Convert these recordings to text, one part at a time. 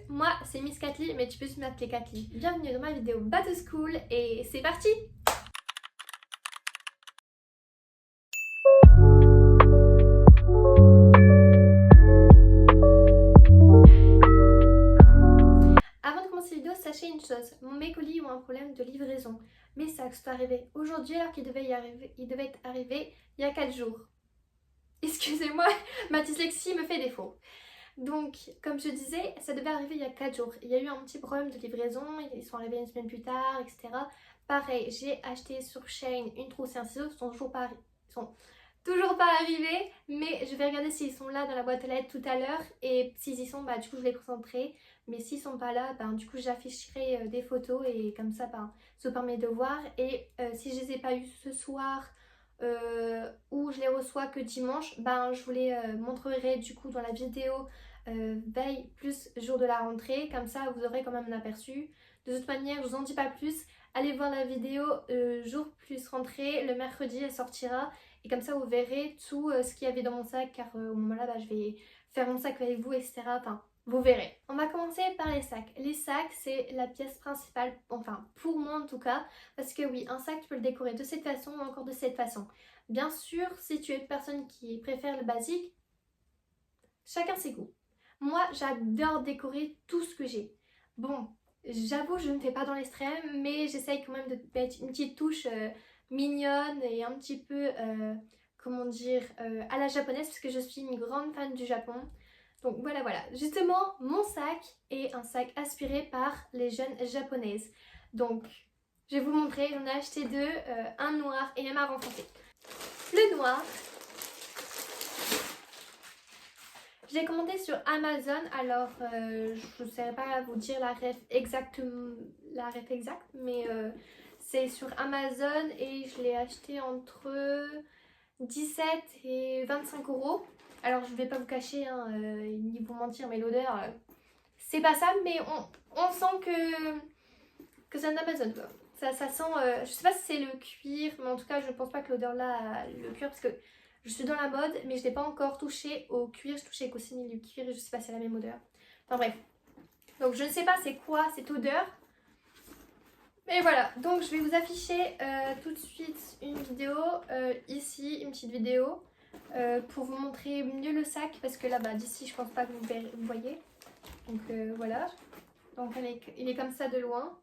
moi c'est Miss Catly, mais tu peux juste m'appeler Catly. Bienvenue dans ma vidéo Back to School et c'est parti! Avant de commencer la vidéo, sachez une chose, mes colis ont un problème de livraison. Mes sacs sont arrivés aujourd'hui alors qu'ils devaient être arrivés il y a 4 jours. Excusez-moi, ma dyslexie me fait défaut. Donc, comme je disais, ça devait arriver il y a 4 jours. Il y a eu un petit problème de livraison, ils sont arrivés une semaine plus tard, etc. Pareil, j'ai acheté sur Shein une trousse et un ciseau, ils sont toujours pas arrivés, mais je vais regarder s'ils sont là dans la boîte aux lettres tout à l'heure. Et s'ils y sont, bah du coup je les présenterai. Mais s'ils sont pas là, ben du coup j'afficherai des photos et comme ça, ben, ça vous permet de voir. Et si je les ai pas eu ce soir, ou je les reçois que dimanche, ben je vous les montrerai du coup dans la vidéo veille plus jour de la rentrée, comme ça vous aurez quand même un aperçu. De toute manière je vous en dis pas plus, allez voir la vidéo jour plus rentrée, le mercredi elle sortira et comme ça vous verrez tout ce qu'il y avait dans mon sac, car au moment là je vais faire mon sac avec vous, etc. Enfin vous verrez. On va commencer par les sacs. Les sacs c'est la pièce principale, enfin pour moi en tout cas, parce que oui, un sac tu peux le décorer de cette façon ou encore de cette façon. Bien sûr, si tu es une personne qui préfère le basique, chacun ses goûts. Moi, j'adore décorer tout ce que j'ai. Bon, j'avoue, je ne fais pas dans l'extrême, mais j'essaye quand même de mettre une petite touche mignonne et un petit peu, comment dire, à la japonaise, parce que je suis une grande fan du Japon. Donc voilà, voilà. Justement, mon sac est un sac aspiré par les jeunes japonaises. Donc, je vais vous montrer, j'en ai acheté deux, un noir et un marron foncé. Le noir, je l'ai commandé sur Amazon, alors je ne saurais pas vous dire la ref exacte, mais c'est sur Amazon et je l'ai acheté entre 17 et 25 €. Alors je vais pas vous cacher, hein, ni vous mentir, mais l'odeur, c'est pas ça, mais on sent que c'est un Amazon quoi. Ça sent, je sais pas si c'est le cuir, mais en tout cas je pense pas que l'odeur là, le cuir, parce que je suis dans la mode, mais je n'ai pas encore touché au cuir, je touchais qu'au simili du cuir et je sais pas si c'est la même odeur. Enfin bref. Donc je ne sais pas c'est quoi cette odeur. Mais voilà, donc je vais vous afficher tout de suite une vidéo, ici, une petite vidéo, pour vous montrer mieux le sac, parce que là, bah, d'ici, je pense pas que vous voyez. Donc voilà, donc il est comme ça de loin.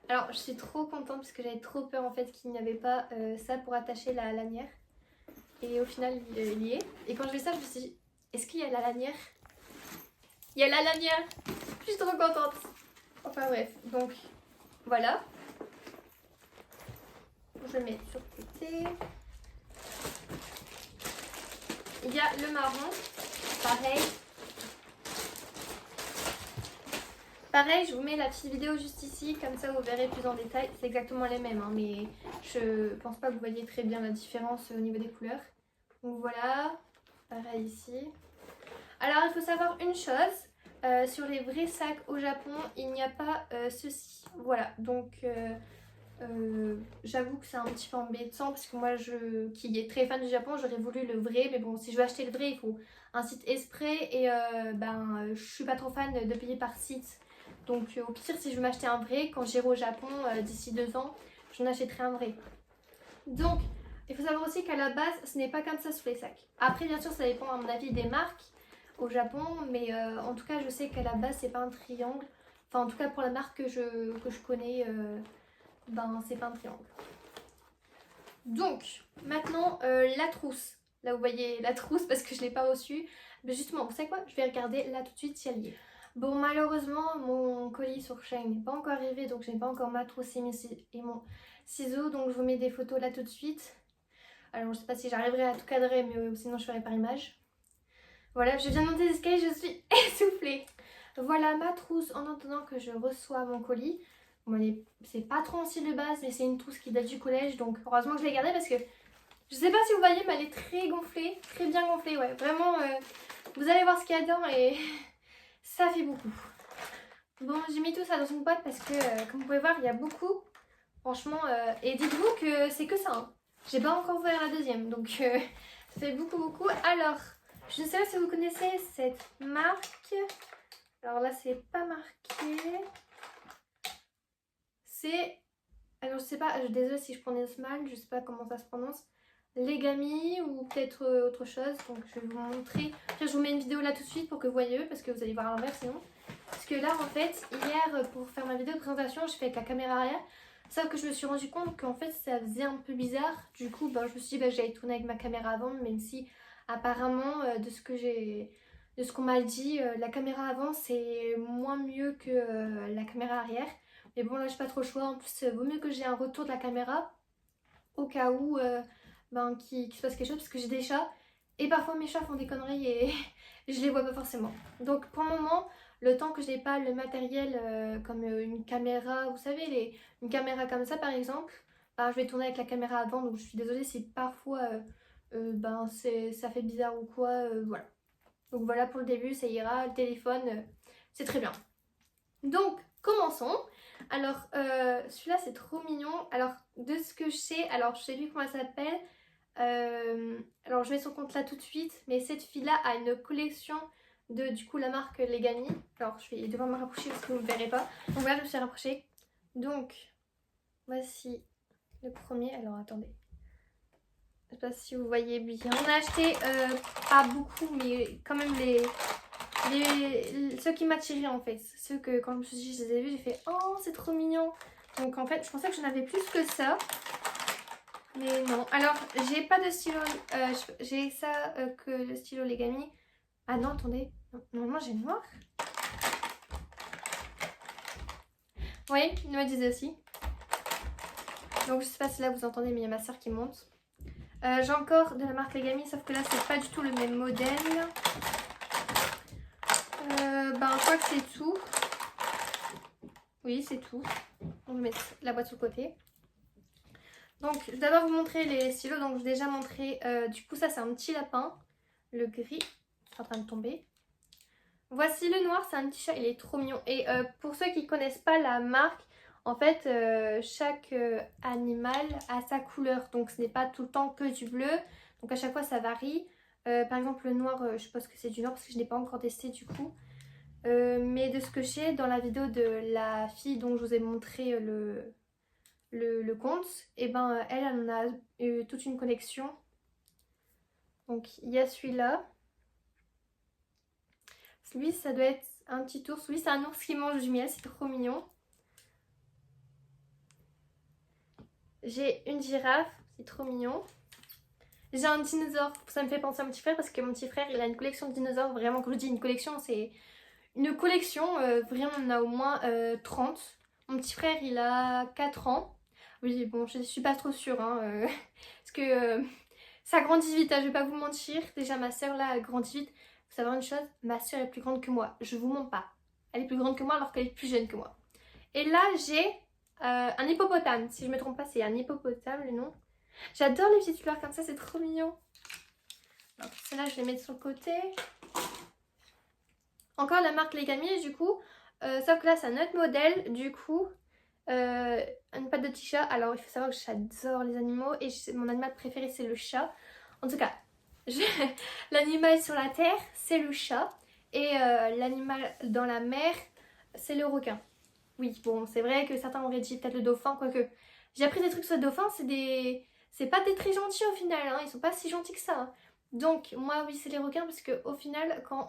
Alors je suis trop contente parce que j'avais trop peur en fait qu'il n'y avait pas ça pour attacher la lanière. Et au final il y est. Et quand je vais ça je me suis dit, est-ce qu'il y a la lanière? Il y a la lanière. Je suis trop contente. Enfin bref, donc voilà. Je mets sur le côté. Il y a le marron, pareil. Pareil, je vous mets la petite vidéo juste ici, comme ça vous verrez plus en détail. C'est exactement les mêmes, hein, mais je pense pas que vous voyez très bien la différence au niveau des couleurs. Donc voilà, pareil ici. Alors il faut savoir une chose, sur les vrais sacs au Japon, il n'y a pas ceci. Voilà, donc j'avoue que c'est un petit peu embêtant parce que moi qui est très fan du Japon, j'aurais voulu le vrai, mais bon, si je veux acheter le vrai, il faut un site exprès et je suis pas trop fan de payer par site. Donc au pire, si je veux m'acheter un vrai, quand j'irai au Japon d'ici 2 ans, j'en achèterai un vrai. Donc il faut savoir aussi qu'à la base, ce n'est pas comme ça sur les sacs. Après, bien sûr, ça dépend à mon avis des marques au Japon, mais en tout cas, je sais qu'à la base, c'est pas un triangle. Enfin, en tout cas, pour la marque que je connais, c'est pas un triangle. Donc, maintenant, la trousse. Là, vous voyez la trousse parce que je l'ai pas reçue. Mais justement, vous savez quoi? Je vais regarder là tout de suite si elle y est. Bon, malheureusement, mon colis sur Shein n'est pas encore arrivé, donc je n'ai pas encore ma trousse et mon ciseau, donc je vous mets des photos là tout de suite. Alors, je sais pas si j'arriverai à tout cadrer, mais sinon je ferai par image. Voilà, je viens de monter les escaliers, je suis essoufflée. Voilà ma trousse en attendant que je reçois mon colis. Bon, c'est pas trop en style de base, mais c'est une trousse qui date du collège, donc heureusement que je l'ai gardée parce que je sais pas si vous voyez, mais elle est très gonflée, très bien gonflée, ouais. Vraiment, vous allez voir ce qu'il y a dedans et ça fait beaucoup. Bon, j'ai mis tout ça dans une boîte parce que, comme vous pouvez voir, il y a beaucoup. Franchement, et dites-vous que c'est que ça, hein. J'ai pas encore ouvert la deuxième, donc ça fait beaucoup. Alors, je ne sais pas si vous connaissez cette marque. Alors là, c'est pas marqué. C'est... Alors je sais pas, désolée si je prononce mal, je sais pas comment ça se prononce. Legami ou peut-être autre chose. Donc je vais vous montrer. Après, je vous mets une vidéo là tout de suite pour que vous voyez parce que vous allez voir à l'envers sinon. Parce que là, en fait, hier, pour faire ma vidéo de présentation, je fais avec la caméra arrière. Sauf que je me suis rendu compte qu'en fait, ça faisait un peu bizarre. Du coup, ben, je me suis dit, j'allais tourner avec ma caméra avant, même si apparemment, de ce qu'on m'a dit, la caméra avant, c'est moins mieux que la caméra arrière. Mais bon, là, j'ai pas trop le choix. En plus, vaut mieux que j'ai un retour de la caméra au cas où qu'il se passe quelque chose, parce que j'ai des chats. Et parfois, mes chats font des conneries et je les vois pas forcément. Donc, pour le moment, le temps que je n'ai pas le matériel comme une caméra, vous savez, une caméra comme ça par exemple, ben, je vais tourner avec la caméra avant, donc je suis désolée si parfois ça fait bizarre ou quoi, voilà. Donc voilà pour le début, ça ira, le téléphone, c'est très bien. Donc, commençons. Alors, celui-là c'est trop mignon. Alors, de ce que je sais, alors je sais plus comment elle s'appelle. Alors je mets son compte là tout de suite, mais cette fille-là a une collection de du coup la marque Legami. Alors je vais devoir me rapprocher parce que vous ne me verrez pas. Donc voilà, je me suis rapprochée. Donc voici le premier. Alors attendez. Je sais pas si vous voyez bien. On a acheté pas beaucoup, mais quand même ceux qui m'attiraient en fait. Ceux que quand je me suis dit, je les ai vus, j'ai fait oh c'est trop mignon. Donc en fait je pensais que j'en avais plus que ça. Mais non. Alors, j'ai pas de stylo. J'ai ça que le stylo Legami. Ah non, attendez. Normalement, j'ai le noir. Oui, il me disait aussi. Donc, je sais pas si là vous entendez, mais il y a ma soeur qui monte. J'ai encore de la marque Legami, sauf que là, c'est pas du tout le même modèle. Je crois que c'est tout. Oui, c'est tout. On va mettre la boîte sur le côté. Donc, je vais d'abord vous montrer les stylos. Donc, j'ai déjà montré. Du coup, ça, c'est un petit lapin. Le gris est en train de tomber. Voici le noir, c'est un petit chat, il est trop mignon. Et pour ceux qui ne connaissent pas la marque, en fait, chaque animal a sa couleur. Donc, ce n'est pas tout le temps que du bleu. Donc, à chaque fois, ça varie. Par exemple, le noir, je suppose que c'est du noir parce que je n'ai pas encore testé du coup. Mais de ce que je sais, dans la vidéo de la fille dont je vous ai montré le compte, et ben elle en a eu toute une collection. Donc il y a celui-là. Lui ça doit être un petit ours. Lui c'est un ours qui mange du miel, c'est trop mignon. J'ai une girafe, c'est trop mignon. J'ai un dinosaure, ça me fait penser à mon petit frère parce que mon petit frère il a une collection de dinosaures. Vraiment, quand je dis une collection, c'est une collection, vraiment on en a au moins 30. Mon petit frère il a 4 ans. Oui bon je suis pas trop sûre hein, parce que ça grandit vite, hein, je vais pas vous mentir. Déjà ma soeur là elle grandit vite. Faut savoir une chose, ma soeur est plus grande que moi, je vous mens pas. Elle est plus grande que moi alors qu'elle est plus jeune que moi. Et là j'ai un hippopotame, si je me trompe pas c'est un hippopotame le nom. J'adore les petites fleurs comme ça, c'est trop mignon. Celle-là je vais mettre sur le côté. Encore la marque Legami du coup, sauf que là c'est un autre modèle du coup. Une patte de petit chat. Alors il faut savoir que j'adore les animaux et mon animal préféré c'est le chat. En tout cas, l'animal sur la terre c'est le chat et l'animal dans la mer c'est le requin. Oui bon c'est vrai que certains auraient dit peut-être le dauphin, quoique j'ai appris des trucs sur le dauphin, c'est pas des très gentils au final hein. Ils sont pas si gentils que ça hein. Donc moi oui c'est les requins parce que au final quand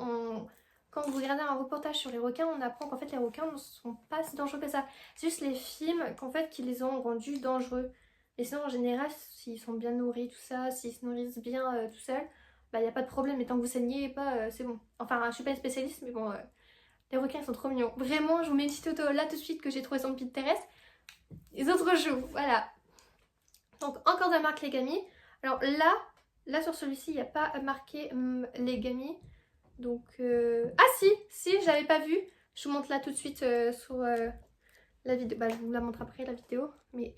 vous regardez un reportage sur les requins, on apprend qu'en fait les requins ne sont pas si dangereux que ça. C'est juste les films qui les ont rendus dangereux. Et sinon en général, s'ils sont bien nourris, tout ça, s'ils se nourrissent bien tout seuls, bah y a pas de problème. Et tant que vous saignez pas, c'est bon. Enfin, je suis pas une spécialiste, mais bon, les requins ils sont trop mignons. Vraiment, je vous mets une petite photo là tout de suite que j'ai trouvé sur Pinterest. Les autres jours, voilà. Donc encore de la marque Legami. Alors là sur celui-ci, il n'y a pas marqué Legami. Donc, ah si, je l'avais pas vu. Je vous montre là tout de suite sur la vidéo. Bah, je vous la montre après la vidéo. Mais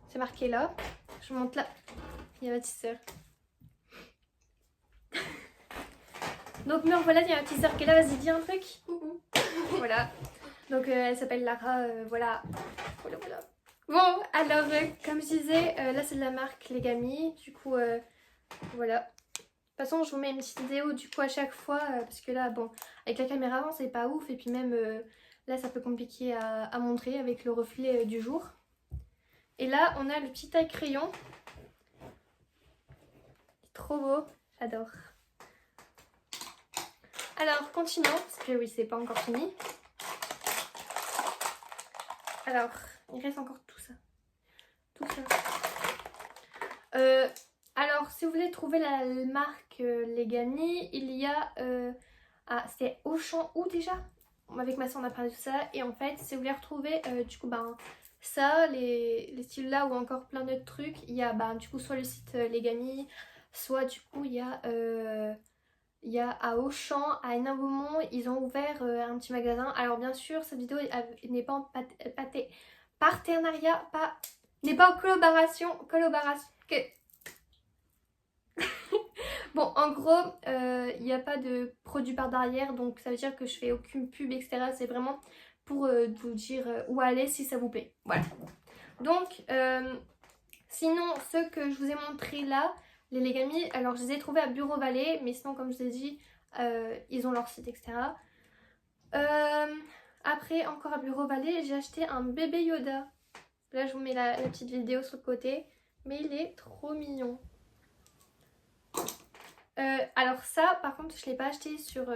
c'est marqué là. Je vous montre là. Il y a ma petite soeur. Donc, me voilà, il y a ma petite soeur qui est là. Vas-y, dis un truc. Voilà. Donc, elle s'appelle Lara. Voilà. Voilà. Bon, alors, comme je disais, là c'est de la marque Legami. Du coup, voilà. façon, je vous mets une petite vidéo du coup à chaque fois parce que là, bon, avec la caméra avant, c'est pas ouf. Et puis même là, c'est un peu compliqué à montrer avec le reflet du jour. Et là, on a le petit taille crayon. Trop beau, j'adore. Alors, continuons, parce que oui, c'est pas encore fini. Alors, il reste encore tout ça. Tout ça. Alors, si vous voulez trouver la marque Legami, il y a... c'était Auchan ou déjà avec ma soeur on a parlé de ça. Et en fait, si vous voulez retrouver du coup, ben, ça, les styles là ou encore plein d'autres trucs, il y a ben, du coup soit le site Legami, soit du coup il y a... il y a à Auchan, à Hénin Beaumont, ils ont ouvert un petit magasin. Alors bien sûr, cette vidéo n'est pas en partenariat, n'est pas en collaboration. Bon, en gros, il n'y a pas de produit par derrière, donc ça veut dire que je fais aucune pub, etc. C'est vraiment pour vous dire où aller si ça vous plaît. Voilà. Donc, sinon, ceux que je vous ai montrés là, les Legami, alors je les ai trouvés à Bureau Vallée, mais sinon, comme je vous ai dit, ils ont leur site, etc. Après, encore à Bureau Vallée, j'ai acheté un bébé Yoda. Là, je vous mets la petite vidéo sur le côté, mais il est trop mignon. Alors ça, par contre, je ne l'ai pas acheté sur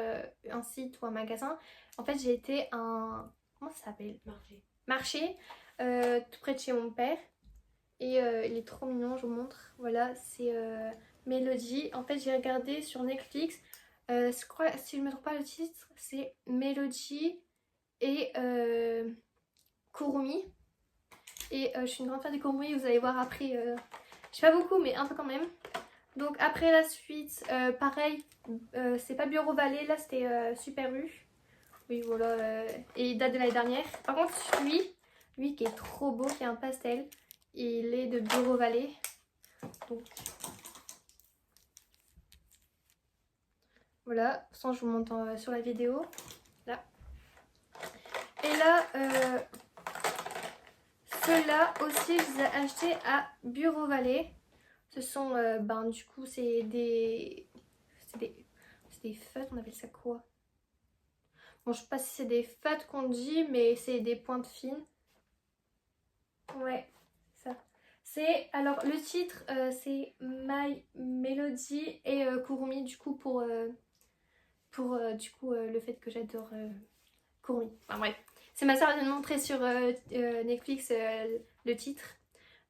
un site ou un magasin. En fait, j'ai été à un... Comment ça s'appelle? Marché, tout près de chez mon père. Et il est trop mignon, je vous montre. Voilà, c'est Mélodie. En fait, j'ai regardé sur Netflix. Je crois, si je ne me trompe pas le titre, c'est Mélodie et Kurumi. Et je suis une grande fan de Kurumi, vous allez voir après. Je sais pas beaucoup, mais un peu quand même. Donc après la suite, pareil, c'est pas Bureau Vallée, là c'était Super U. Oui, voilà, et il date de l'année dernière. Par contre, lui qui est trop beau, qui est un pastel, il est de Bureau Vallée. Donc voilà, sans je vous montre sur la vidéo. Là. Et là, ceux-là aussi, je les ai achetés à Bureau Vallée. Ce sont, ben du coup, c'est des feutres, on appelle ça quoi? Bon, je sais pas si c'est des feutres qu'on dit, mais c'est des pointes fines. Ouais, ça. C'est, alors le titre, c'est My Melody et Kurumi, du coup, pour du coup, le fait que j'adore Kurumi. Enfin bref, c'est ma soeur qui m'a montré sur Netflix le titre.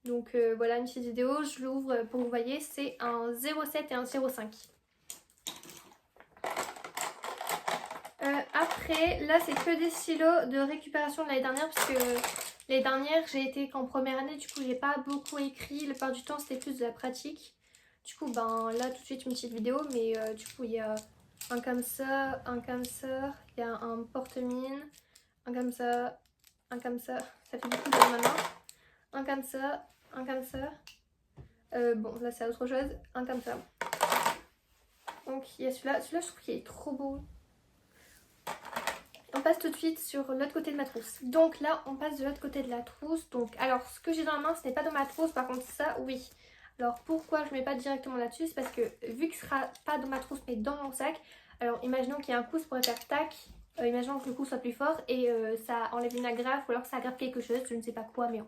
Donc voilà une petite vidéo, je l'ouvre pour que vous voyez, c'est un 07 et un 05. Après, là c'est que des stylos de récupération de l'année dernière parce que l'année dernière j'ai été qu'en première année, du coup j'ai pas beaucoup écrit, la plupart du temps c'était plus de la pratique. Du coup ben là tout de suite une petite vidéo, mais du coup il y a un comme ça, il y a un porte-mine, un comme ça, ça fait beaucoup de ma main, un comme ça, un comme ça. Bon là c'est autre chose, un comme ça. Donc il y a celui-là, je trouve qu'il est trop beau. On passe tout de suite sur l'autre côté de ma trousse. Donc là, on passe de l'autre côté de la trousse. Donc, alors, ce que j'ai dans la main, ce n'est pas dans ma trousse. Par contre, ça, oui. Alors, pourquoi je ne mets pas directement là-dessus? C'est parce que, vu que ce ne sera pas dans ma trousse, mais dans mon sac. Alors, imaginons qu'il y a un coup, ça pourrait faire tac. Imaginons que le coup soit plus fort et ça enlève une agrafe. Ou alors ça aggrave quelque chose, je ne sais pas quoi. Mais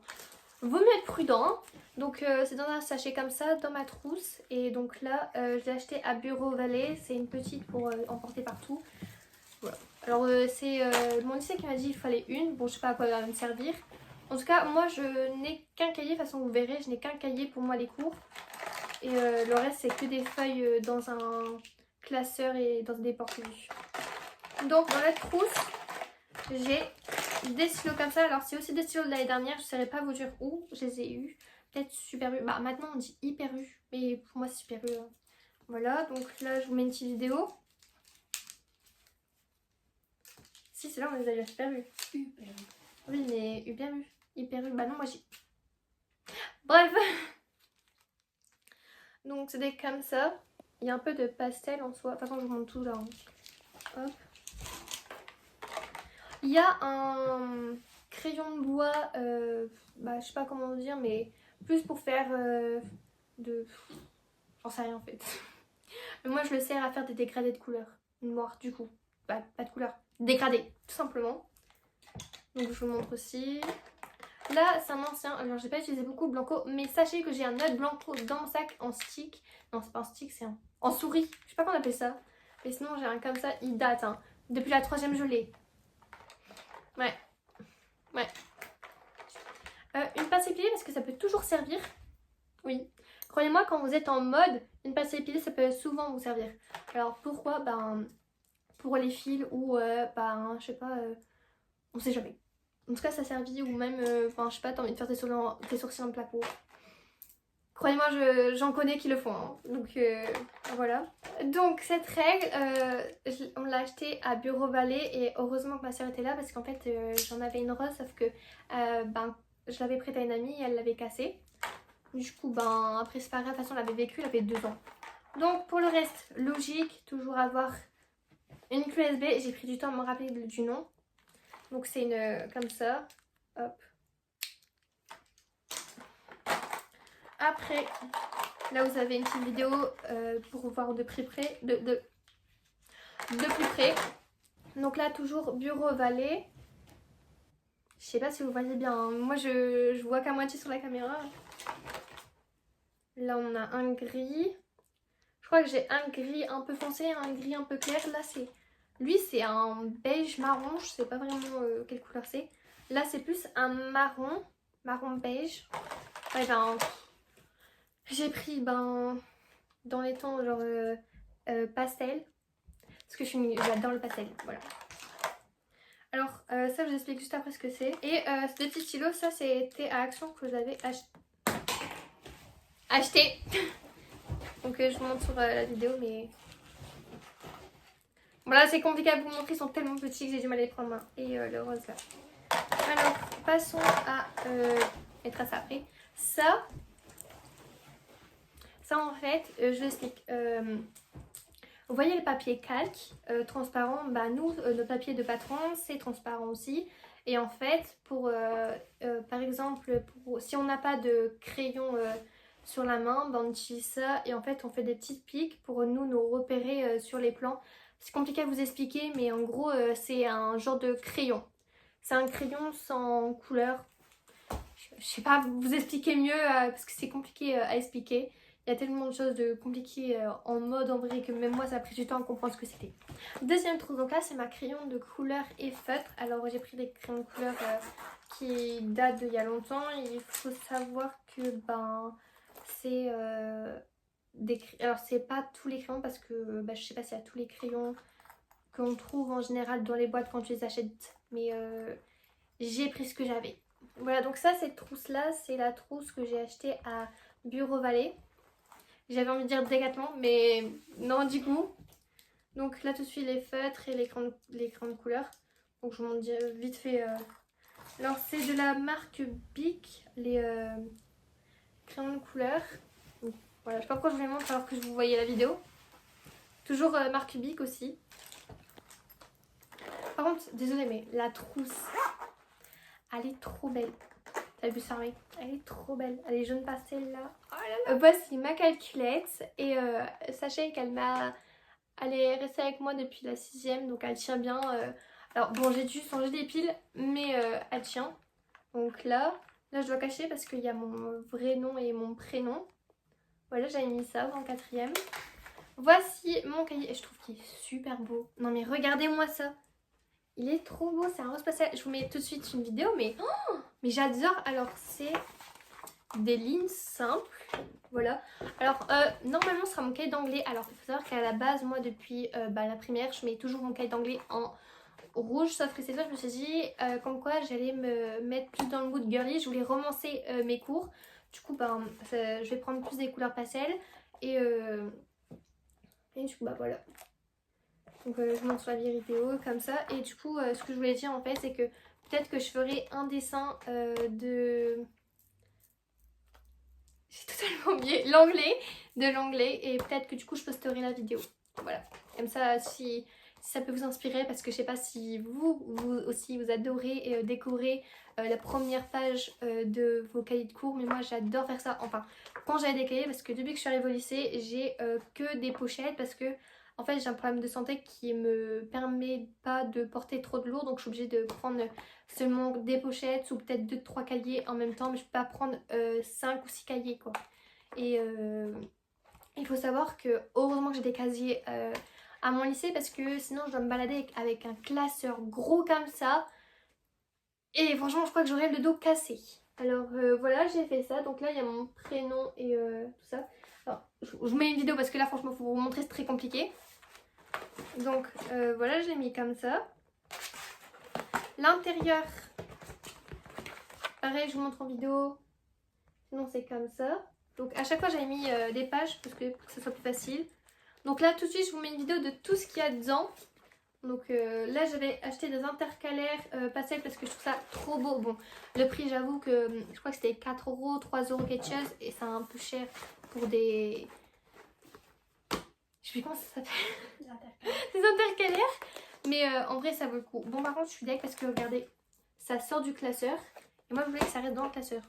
vaut mieux être prudent. Donc, c'est dans un sachet comme ça, dans ma trousse. Et donc là, je l'ai acheté à Bureau Vallée. C'est une petite pour emporter partout. Voilà. Alors c'est mon lycée qui m'a dit qu'il fallait une. Bon, je sais pas à quoi elle va me servir. En tout cas, moi je n'ai qu'un cahier. De toute façon, vous verrez, je n'ai qu'un cahier pour moi les cours. Et le reste, c'est que des feuilles dans un classeur et dans des porte-buts. Donc dans la trousse, j'ai des stylos comme ça. Alors c'est aussi des stylos de l'année dernière. Je ne saurais pas vous dire où je les ai eus. Peut-être Super U. Bah maintenant on dit Hyper U. Mais pour moi c'est Super U. Hein. Voilà, donc là je vous mets une petite vidéo. Si, c'est là on les a déjà Super U. Hyper U. Oui, mais Hyper U. Hyper U. Bah non, moi j'ai... Bref. Donc c'est des comme ça. Il y a un peu de pastel en soi. De toute façon, je vous montre tout là. Hop. Il y a un crayon de bois, bah, je sais pas comment dire, mais plus pour faire de... J'en sais rien en fait. Mais moi je le sers à faire des dégradés de couleur noir du coup. Bah, pas de couleur, dégradés tout simplement. Donc je vous montre aussi. Là c'est un ancien, alors j'ai pas utilisé beaucoup le Blanco, mais sachez que j'ai un autre Blanco dans mon sac en stick. Non c'est pas un stick, c'est un... en souris, je sais pas comment on appelle ça. Mais sinon j'ai un comme ça, il date hein. Depuis la 3e je l'ai. Ouais. Ouais. Une pince épilée parce que ça peut toujours servir. Oui. Croyez-moi, quand vous êtes en mode, une pince épilée ça peut souvent vous servir. Alors pourquoi? Ben pour les fils ou ben je sais pas, on sait jamais. En tout cas ça servit ou même, enfin je sais pas, t'as envie de faire tes sourcils en placo. Croyez-moi, j'en connais qui le font. Hein. Donc voilà. Donc cette règle, on l'a achetée à Bureau Vallée et heureusement que ma soeur était là parce qu'en fait j'en avais une rose sauf que ben, je l'avais prêtée à une amie et elle l'avait cassée. Du coup ben après c'est pas grave, de toute façon elle avait vécu, elle avait 2 ans. Donc pour le reste, logique, toujours avoir une clé USB. J'ai pris du temps à me rappeler du nom. Donc c'est une comme ça. Hop. Après, là vous avez une petite vidéo pour voir de plus près. De plus près. Donc là toujours Bureau Vallée. Je sais pas si vous voyez bien. Hein. Moi je vois qu'à moitié sur la caméra. Là on a un gris. Je crois que j'ai un gris un peu foncé, un gris un peu clair. Là c'est... Lui c'est un beige marron. Je sais pas vraiment quelle couleur c'est. Là c'est plus un marron. Marron beige. Ouais ben... J'ai pris ben... dans les tons genre pastel. Parce que j'adore le pastel. Voilà. Alors ça je vous explique juste après ce que c'est. Et ce petit stylo, ça c'était à Action que j'avais acheté. Donc je vous montre sur la vidéo mais... Voilà, c'est compliqué à vous montrer, ils sont tellement petits que j'ai du mal à les prendre en main. Et le rose là. Alors passons à mettre à ça après. Ça en fait, je vous explique. Vous voyez le papier calque transparent, bah nous, le papier de patron, c'est transparent aussi. Et en fait, pour par exemple, si on n'a pas de crayon sur la main, bah on utilise ça et en fait on fait des petites piques pour nous repérer sur les plans. C'est compliqué à vous expliquer, mais en gros c'est un genre de crayon. C'est un crayon sans couleur. Je sais pas vous expliquer mieux parce que c'est compliqué à expliquer. Il y a tellement de choses de compliquées en mode en vrai que même moi ça a pris du temps à comprendre ce que c'était. Deuxième truc, donc là c'est ma crayon de couleur et feutre. Alors j'ai pris des crayons de couleur qui datent d'il y a longtemps. Il faut savoir que ben c'est alors c'est pas tous les crayons parce que je sais pas s'il y a tous les crayons qu'on trouve en général dans les boîtes quand tu les achètes. Mais j'ai pris ce que j'avais. Voilà, donc ça cette trousse là c'est la trousse que j'ai achetée à Bureau Vallée. J'avais envie de dire Décathlon, mais non du coup. Donc là tout de suite les feutres et les crayons de couleur. Donc je vous montre vite fait. Alors c'est de la marque Bic, les crayons de couleur. Donc, voilà, je sais pas pourquoi je vous les montre alors que vous voyez la vidéo. Toujours marque Bic aussi. Par contre, désolée mais la trousse, elle est trop belle. T'as vu ça, oui. Elle est trop belle. Elle est jaune pastel là. Oh là là. Voici ma calculette. Et sachez qu'elle est restée avec moi depuis la 6e. Donc elle tient bien. Alors bon, j'ai dû changer des piles. Mais elle tient. Donc là je dois cacher parce qu'il y a mon vrai nom et mon prénom. Voilà, j'avais mis ça en 4e. Voici mon cahier. Et je trouve qu'il est super beau. Non mais regardez-moi ça. Il est trop beau, c'est un rose pastel. Je vous mets tout de suite une vidéo, mais j'adore. Alors c'est des lignes simples, voilà. Alors normalement ce sera mon cahier d'anglais. Alors il faut savoir qu'à la base, moi depuis la primaire, je mets toujours mon cahier d'anglais en rouge. Sauf que cette fois je me suis dit comme quoi j'allais me mettre plus dans le mood girly. Je voulais romancer mes cours. Du coup je vais prendre plus des couleurs pastel. Et du coup voilà. Donc je vous montre sur la vidéo comme ça. Et du coup ce que je voulais dire en fait c'est que peut-être que je ferai un dessin de... J'ai totalement oublié l'anglais. Et peut-être que du coup je posterai la vidéo. Voilà. Comme ça si si ça peut vous inspirer, parce que je sais pas si vous aussi vous adorez décorer la première page de vos cahiers de cours, mais moi j'adore faire ça, enfin quand j'avais des cahiers, parce que depuis que je suis arrivée au lycée j'ai que des pochettes, parce que en fait j'ai un problème de santé qui me permet pas de porter trop de lourd, donc je suis obligée de prendre seulement des pochettes ou peut-être 2-3 cahiers en même temps, mais je peux pas prendre 5 ou 6 cahiers quoi. Et il faut savoir que heureusement que j'ai des casiers à mon lycée, parce que sinon je dois me balader avec un classeur gros comme ça et franchement je crois que j'aurais le dos cassé. Alors voilà, j'ai fait ça, donc là il y a mon prénom et tout ça. Alors je vous mets une vidéo parce que là franchement pour vous montrer c'est très compliqué. Donc voilà, je l'ai mis comme ça. L'intérieur, pareil je vous montre en vidéo, sinon c'est comme ça. Donc à chaque fois j'avais mis des pages pour que ce soit plus facile. Donc là tout de suite je vous mets une vidéo de tout ce qu'il y a dedans. Donc là j'avais acheté des intercalaires pastel parce que je trouve ça trop beau. Bon, le prix j'avoue que je crois que c'était 4 euros, 3 euros quelque chose, et c'est un peu cher pour des... Je sais plus comment ça s'appelle. Des intercalaires. Mais en vrai ça vaut le coup. Bon par contre je suis deg parce que regardez, ça sort du classeur. Et moi je voulais que ça reste dans le classeur.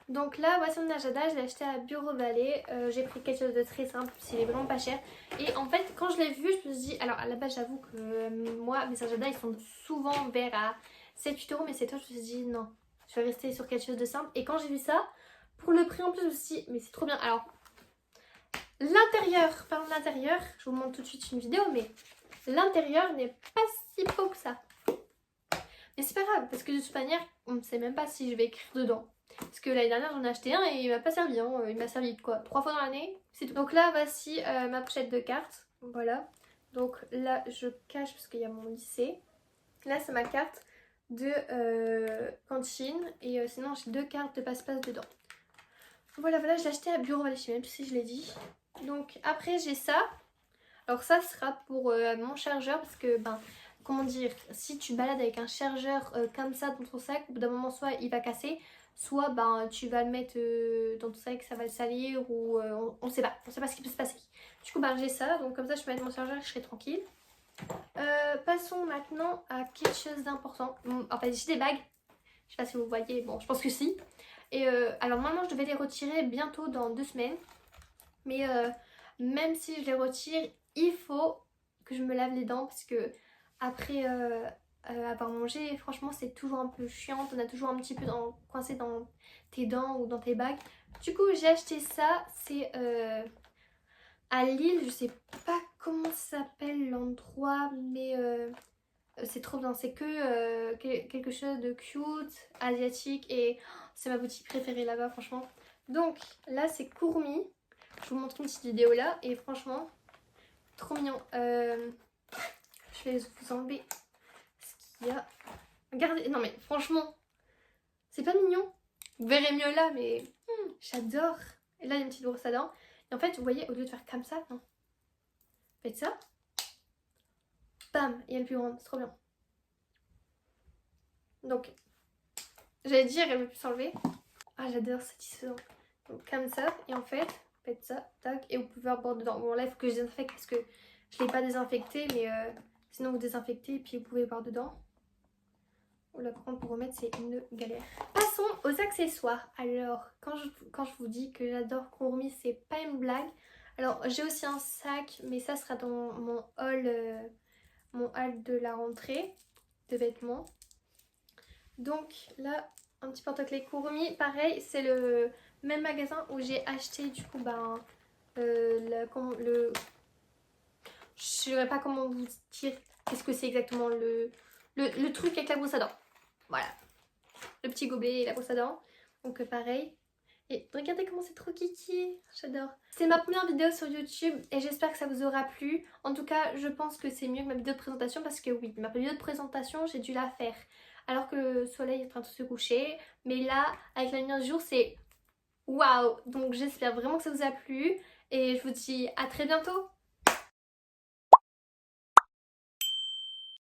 Donc là, voici mon agenda, je l'ai acheté à Bureau Vallée. J'ai pris quelque chose de très simple, il est vraiment pas cher. Et en fait, quand je l'ai vu, je me suis dit... Alors à la base, j'avoue que moi, mes agendas, ils sont souvent vers à 7-8 euros. Mais cette fois, je me suis dit non, je vais rester sur quelque chose de simple. Et quand j'ai vu ça, pour le prix en plus, je me suis dit, mais c'est trop bien. Alors, l'intérieur, parlons de l'intérieur, je vous montre tout de suite une vidéo, mais l'intérieur n'est pas si beau que ça. Mais c'est pas grave, parce que de toute manière, on ne sait même pas si je vais écrire dedans. Parce que l'année dernière j'en ai acheté un et il m'a pas servi, hein. Il m'a servi quoi 3 fois dans l'année, c'est tout. Donc là voici ma pochette de cartes, voilà. Donc là je cache parce qu'il y a mon lycée. Là c'est ma carte de cantine et sinon j'ai 2 cartes de passe-passe dedans. Voilà, je l'ai acheté à Bureau Vallée, même si je l'ai dit. Donc après j'ai ça. Alors ça sera pour mon chargeur parce que comment dire, si tu balades avec un chargeur comme ça dans ton sac, au bout d'un moment soit il va casser, soit tu vas le mettre dans ton sac, ça va le salir ou on sait pas ce qui peut se passer. Du coup j'ai ça, donc comme ça je peux mettre mon chargeur et je serai tranquille. Passons maintenant à quelque chose d'important. En fait j'ai des bagues, je sais pas si vous voyez, bon je pense que si. Et alors normalement je devais les retirer bientôt dans 2 semaines, mais même si je les retire, il faut que je me lave les dents parce que après avoir mangé, franchement c'est toujours un peu chiant, on a toujours un petit peu coincé dans tes dents ou dans tes bagues. Du coup j'ai acheté ça, c'est à Lille, je sais pas comment s'appelle l'endroit, mais c'est trop bien, c'est que quelque chose de cute, asiatique, et c'est ma boutique préférée là-bas franchement. Donc là c'est Courmi, je vous montre une petite vidéo là et franchement trop mignon. Je vais vous enlever ce qu'il y a. Regardez, non mais franchement, c'est pas mignon. Vous verrez mieux là, mais j'adore. Et là, il y a une petite brosse à dents. Et en fait, vous voyez, au lieu de faire comme ça, non. Faites ça. Bam, et elle est plus grande, c'est trop bien. Donc, j'allais dire, elle veut plus s'enlever. Ah, j'adore, satisfaisant. Donc, comme ça, et en fait, faites ça, tac, et vous pouvez avoir dedans. Bon, là, il faut que je désinfecte parce que je l'ai pas désinfecté, mais sinon vous désinfectez et puis vous pouvez voir dedans. Là par contre pour remettre c'est une galère. Passons aux accessoires. Alors quand je vous dis que j'adore Courmi, c'est pas une blague. Alors j'ai aussi un sac, mais ça sera dans mon haul de la rentrée de vêtements. Donc là un petit porte-clés Courmi, pareil c'est le même magasin où j'ai acheté du coup je saurais pas comment vous dire qu'est-ce que c'est exactement le truc avec la brosse à dents. Voilà. Le petit gobelet et la brosse à dents. Donc pareil. Et regardez comment c'est trop kiki. J'adore. C'est ma première vidéo sur YouTube et j'espère que ça vous aura plu. En tout cas, je pense que c'est mieux que ma vidéo de présentation parce que oui, ma vidéo de présentation, j'ai dû la faire alors que le soleil est en train de se coucher. Mais là, avec la lumière du jour, c'est waouh. Donc j'espère vraiment que ça vous a plu et je vous dis à très bientôt.